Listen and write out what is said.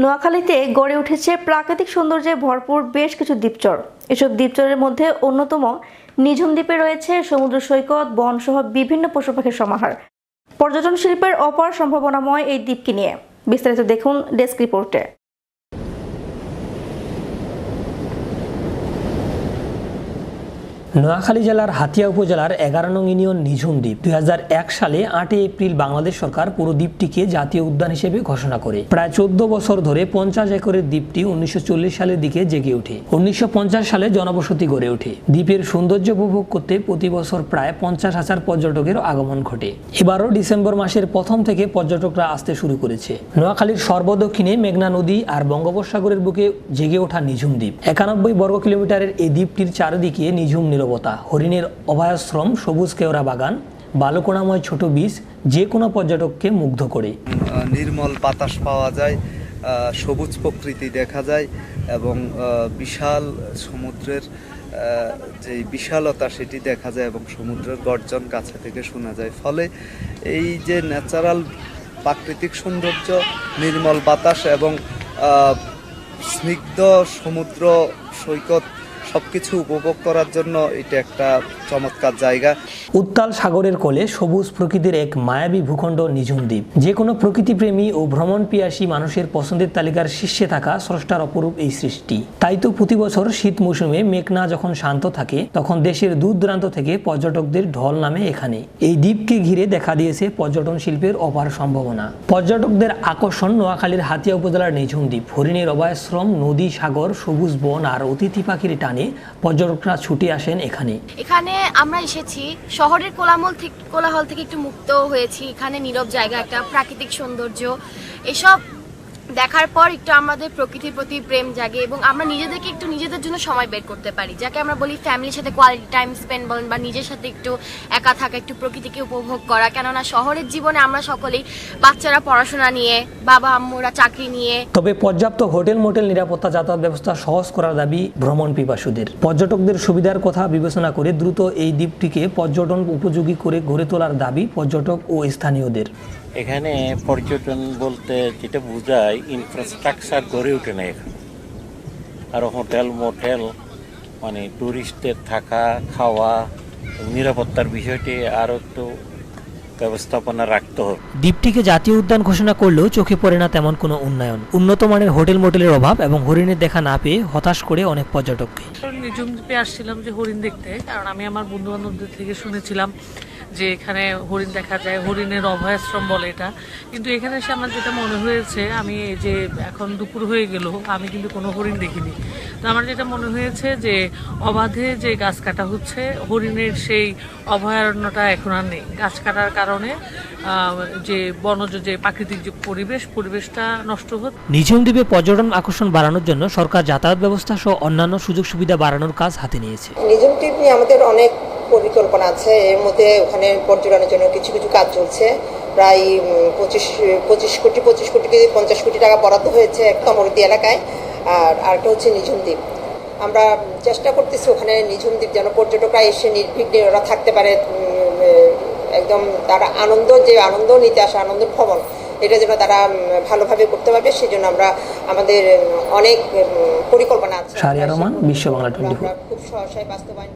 নোয়াখালীতে গড়ে উঠেছে প্রাকৃতিক সৌন্দর্যে ভরপুর বেশ কিছু দ্বীপচর। এসব দ্বীপচরের মধ্যে অন্যতম নিঝুম দ্বীপে রয়েছে সমুদ্র সৈকত, বনসহ বিভিন্ন পশু পাখির সমাহার। পর্যটন শিল্পের অপার সম্ভাবনাময় এই দ্বীপকে নিয়ে বিস্তারিত দেখুন ডেস্ক রিপোর্টে। নোয়াখালী জেলার হাতিয়া উপজেলার 11 নং ইউনিয়ন নিঝুম দ্বীপ 2001 সালে 8 এপ্রিল বাংলাদেশ সরকার পুরো দ্বীপটিকে জাতীয় উদ্যান হিসেবে ঘোষণা করে। প্রায় 14 বছর ধরে 50 একরের দ্বীপটি 1940 সালের দিকে জেগে ওঠে। 1950 সালে জনবসতি গড়ে ওঠে। দ্বীপের সৌন্দর্য উপভোগ করতে প্রতি বছর প্রায় 50,000 পর্যটকের আগমন ঘটে। এবারও ডিসেম্বর মাসের প্রথম থেকে পর্যটকরা আসতে শুরু করেছে। নোয়াখালীর সর্বদক্ষিণে মেঘনা নদী আর বঙ্গোপসাগরের বুকে জেগে ওঠা নিঝুম দ্বীপ। 91 বর্গ কিলোমিটারের এই দ্বীপটির চারিদিকে নিঝুম নীরবতা, হরিণের অভয়াশ্রম, সবুজ কেওড়া বাগান, বালুকণাময় ছোট বীজ যে কোনো পর্যটককে মুগ্ধ করে। নির্মল বাতাস পাওয়া যায়, সবুজ প্রকৃতি দেখা যায় এবং বিশাল সমুদ্রের যে বিশালতা সেটি দেখা যায় এবং সমুদ্রের গর্জন কাছে থেকে শোনা যায়। ফলে এই যে ন্যাচারাল প্রাকৃতিক সৌন্দর্য, নির্মল বাতাস এবং স্নিগ্ধ সমুদ্র সৈকত সবকিছু উপভোগ করার জন্য এটা একটা চমৎকার জায়গা। উত্তাল সাগরের কোলে সবুজ প্রকৃতির এক মায়াবী ভূখণ্ড নিঝুম দ্বীপ। যে কোনো প্রকৃতিপ্রেমী ও ভ্রমণ পিয়াসী মানুষের পছন্দের তালিকার শীর্ষে থাকা স্রষ্টার অপরূপ এই সৃষ্টি। তাই তো প্রতি বছর শীত মৌসুমে মেঘনা যখন শান্ত থাকে তখন দেশের দূর দূরান্ত থেকে পর্যটকদের ঢল নামে এখানে। এই দ্বীপকে ঘিরে দেখা দিয়েছে পর্যটন শিল্পের অপার সম্ভাবনা। পর্যটকদের আকর্ষণ নোয়াখালীর হাতিয়া উপজেলার নিঝুম দ্বীপ। হরিণের অভয়াশ্রম, নদী, সাগর, সবুজ বন আর অতিথি পাখির টানে পর্যটকরা ছুটে আসেন এখানে। এখানে আমরা এসেছি শহরের কোলাহল থেকে একটু মুক্ত হয়েছি। এখানে নীরব জায়গা, একটা প্রাকৃতিক সৌন্দর্য, এসব দেখার পর একটু আমাদের প্রকৃতির প্রতি প্রেম জাগে এবং আমরা নিজেদেরকে একটু নিজেদের জন্য সময় বের করতে পারি, যাকে আমরা বলি ফ্যামিলির সাথে কোয়ালিটি টাইম স্পেন্ড বলেন বা নিজের সাথে একটু একা থাকা, একটু প্রকৃতিকে উপভোগ করা। কেননা শহরের জীবনে আমরা সকলেই, বাচ্চারা পড়াশোনা নিয়ে, বাবা আম্মুরা চাকরি নিয়ে। তবে পর্যাপ্ত হোটেল, মোটেল, নিরাপত্তা, যাতায়াত ব্যবস্থা সহজ করার দাবি ভ্রমণ পিপাসুদের। পর্যটকদের সুবিধার কথা বিবেচনা করে দ্রুত এই দ্বীপটিকে পর্যটন উপযোগী করে গড়ে তোলার দাবি পর্যটক ও স্থানীয়দের। এখানে পর্যটন বলতে যেটা বোঝায়, ইনফ্রাস্ট্রাকচার গড়ে ওঠে না এখানে। আর হোটেল, মোটেল মানে টুরিস্টদের থাকা, খাওয়া, নিরাপত্তার বিষয়টি আরও একটু ব্যবস্থাপনা রাখতে হবে। দ্বীপটিকে জাতীয় উদ্যান ঘোষণা করলেও চোখে পড়ে না তেমন কোনো উন্নয়ন। উন্নত মানের হোটেল, মোটেলের অভাব এবং হরিণের দেখা না পেয়ে হতাশ করে অনেক পর্যটককে। নিঝুম দ্বীপে আসছিলাম যে হরিণ দেখতে, কারণ আমি আমার বন্ধু বান্ধবদের থেকে শুনেছিলাম যে এখানে হরিণ দেখা যায়, হরিণের অভয়াশ্রম বলে এটা। কিন্তু এখানে এসে আমার যেটা মনে হয়েছে, আমি এই যে এখন দুপুর হয়ে গেল, আমি কিন্তু কোনো হরিণ দেখিনি। তো আমার যেটা মনে হয়েছে যে অবাধে যে গাছ কাটা হচ্ছে, হরিণের সেই অভয়ারণ্যটা এখন আর নেই। গাছ কাটার কারণে যে বনজ যে প্রাকৃতিক যে পরিবেশটা নষ্ট হচ্ছে। নিঝুম দ্বীপে পর্যটন আকর্ষণ বাড়ানোর জন্য সরকার যাতায়াত ব্যবস্থা সহ অন্যান্য সুযোগ সুবিধা বাড়ানোর কাজ হাতে নিয়েছে। নিঝুম দ্বীপ নিয়ে আমাদের অনেক পরিকল্পনা আছে। এর মধ্যে ওখানে পর্যটনের জন্য কিছু কিছু কাজ চলছে। প্রায় 25 কোটি থেকে 50 কোটি টাকা বরাদ্দ হয়েছে তমরুদ্দি এলাকায়। আর আরেকটা হচ্ছে নিঝুম দ্বীপ। আমরা চেষ্টা করতেছি ওখানে নিঝুম দ্বীপ যেন পর্যটকরা এসে নির্বিঘ্নে ওরা থাকতে পারে, একদম তারা আনন্দ নিতে আসে, আনন্দ ভ্রমণ, এটা যেন তারা ভালোভাবে করতে পারবে। সেই জন্য আমাদের অনেক পরিকল্পনা আছে। শাহরিয়ার রহমান, বিশ্ব বাংলা 24। খুব সহসায় বাস্তবায়ন।